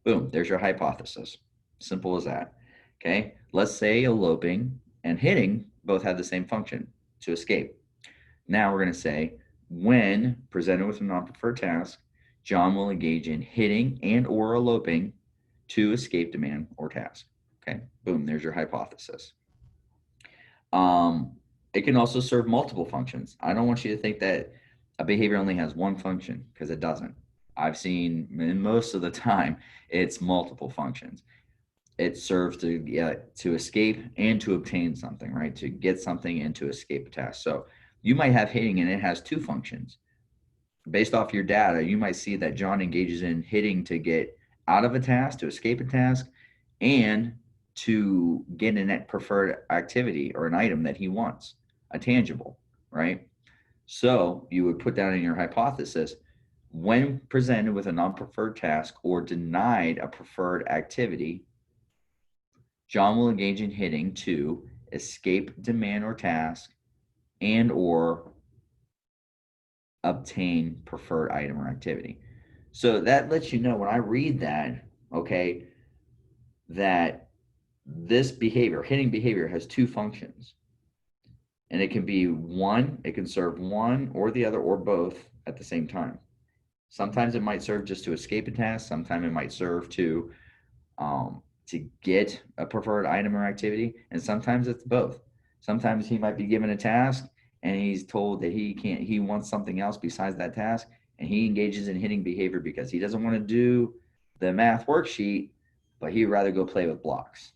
Boom, there's your hypothesis. Simple as that. Okay, let's say eloping and hitting both have the same function, to escape. Now we're going to say, when presented with a non-preferred task, John will engage in hitting and or eloping to escape demand or task. Okay, boom, there's your hypothesis. It can also serve multiple functions. I don't want you to think that a behavior only has one function, because it doesn't. I've seen, and most of the time, it's multiple functions. it serves to escape and to obtain something, right? To get something and to escape a task. So you might have hitting and it has two functions. Based off your data, you might see that John engages in hitting to get out of a task, to escape a task, and to get in that preferred activity or an item that he wants, a tangible, right? So you would put down in your hypothesis, when presented with a non-preferred task or denied a preferred activity, John will engage in hitting to escape demand or task and or obtain preferred item or activity. So that lets you know when I read that, okay, that this behavior, hitting behavior, has two functions. And it can be one, it can serve one or the other or both at the same time. Sometimes it might serve just to escape a task. Sometimes it might serve to get a preferred item or activity, and sometimes it's both. Sometimes he might be given a task and he's told that he wants something else besides that task, and he engages in hitting behavior because he doesn't want to do the math worksheet, but he'd rather go play with blocks.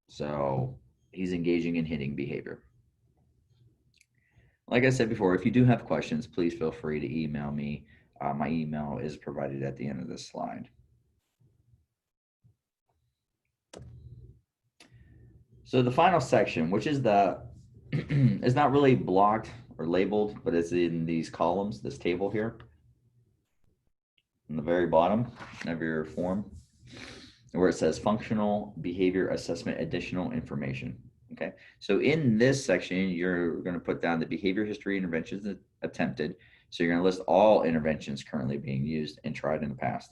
So he's engaging in hitting behavior. Like I said before, if you do have questions, please feel free to email me. My email is provided at the end of this slide. So the final section, which is it's not really blocked or labeled, but it's in these columns, this table here, in the very bottom of your form, where it says functional behavior assessment additional information. Okay, so in this section, you're going to put down the behavior history interventions attempted. So you're going to list all interventions currently being used and tried in the past.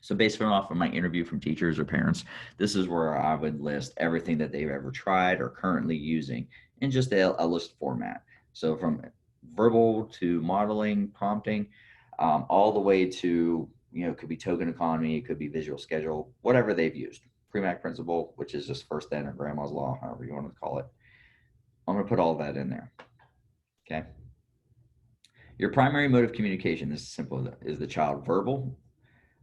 So based off of my interview from teachers or parents, this is where I would list everything that they've ever tried or currently using in just a list format. So from verbal to modeling, prompting, all the way to, it could be token economy, it could be visual schedule, whatever they've used. Premack principle, which is just first then or grandma's law, however you want to call it. I'm going to put all that in there. Okay. Your primary mode of communication, this is simple, is the child verbal,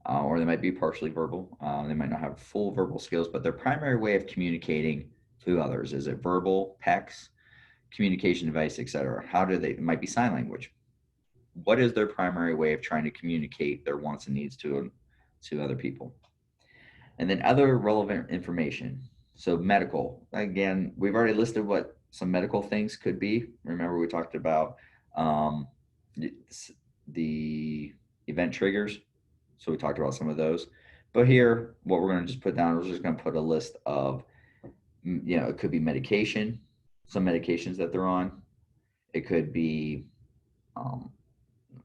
or they might be partially verbal. They might not have full verbal skills, but their primary way of communicating to others, is it verbal, PECs, communication device, etc.? How do they, it might be sign language. What is their primary way of trying to communicate their wants and needs to other people? And then other relevant information. So medical, again, we've already listed what some medical things could be. Remember, we talked about the event triggers. So we talked about some of those. But here, what we're going to just put down, we're just going to put a list of, it could be medication, some medications that they're on. It could be, let's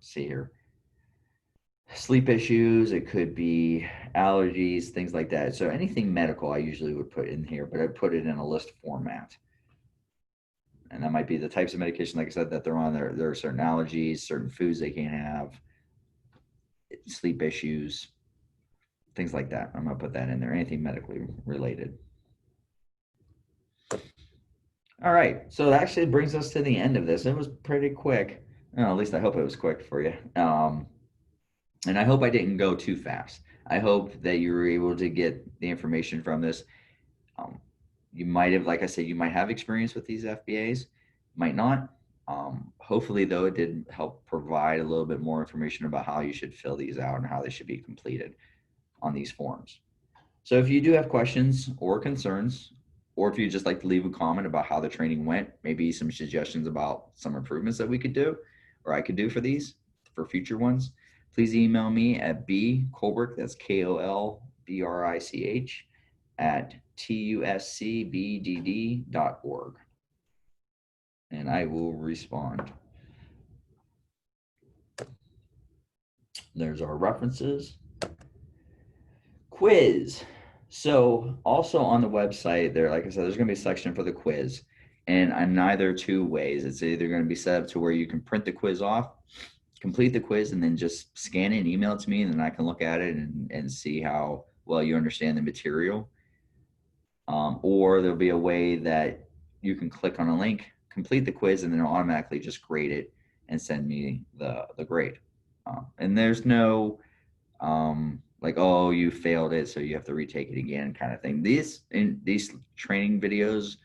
see here, sleep issues. It could be allergies, things like that. So anything medical, I usually would put in here, but I put it in a list format. And that might be the types of medication, like I said, that they're on. There are certain allergies, certain foods they can't have, sleep issues, things like that. I'm going to put that in there, anything medically related. All right, so that actually brings us to the end of this. It was pretty quick. At least I hope it was quick for you. And I hope I didn't go too fast. I hope that you were able to get the information from this. You might have, like I said, you might have experience with these FBAs, might not. Hopefully, though, it did help provide a little bit more information about how you should fill these out and how they should be completed on these forms. So if you do have questions or concerns, or if you'd just like to leave a comment about how the training went, maybe some suggestions about some improvements that we could do or I could do for these, for future ones, please email me at bkolbrich, that's KOLBRICH, at TuscBDD.org. And I will respond. There's our references. Quiz. So also on the website there, like I said, there's going to be a section for the quiz. And I'm neither two ways. It's either going to be set up to where you can print the quiz off, complete the quiz, and then just scan it and email it to me, and then I can look at it and see how well you understand the material. Or there'll be a way that you can click on a link, complete the quiz, and then it'll automatically just grade it and send me the grade. And there's no like, oh, you failed it, so you have to retake it again, kind of thing. These training videos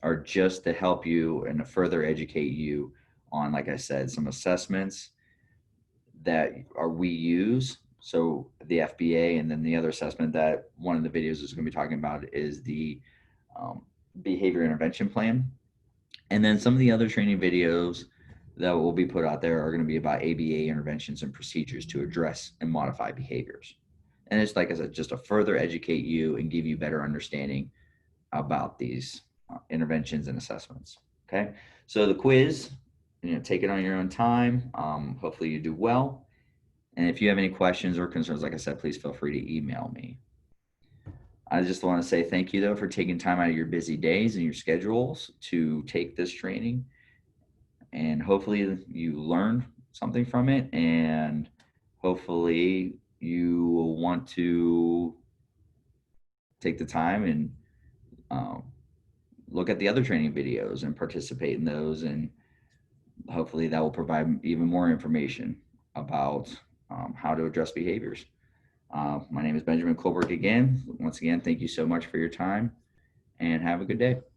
are just to help you and to further educate you on, like I said, some assessments that we use. So the FBA, and then the other assessment that one of the videos is going to be talking about is the um, behavior intervention plan. And then some of the other training videos that will be put out there are going to be about ABA interventions and procedures to address and modify behaviors. And it's, like I said, just to further educate you and give you better understanding about these interventions and assessments. Okay. So the quiz, take it on your own time. Hopefully you do well. And if you have any questions or concerns, like I said, please feel free to email me. I just want to say thank you, though, for taking time out of your busy days and your schedules to take this training. And hopefully you learned something from it. And hopefully you will want to take the time and um, look at the other training videos and participate in those. And hopefully that will provide even more information about how to address behaviors. My name is Benjamin Kolbrich again. Once again, thank you so much for your time and have a good day.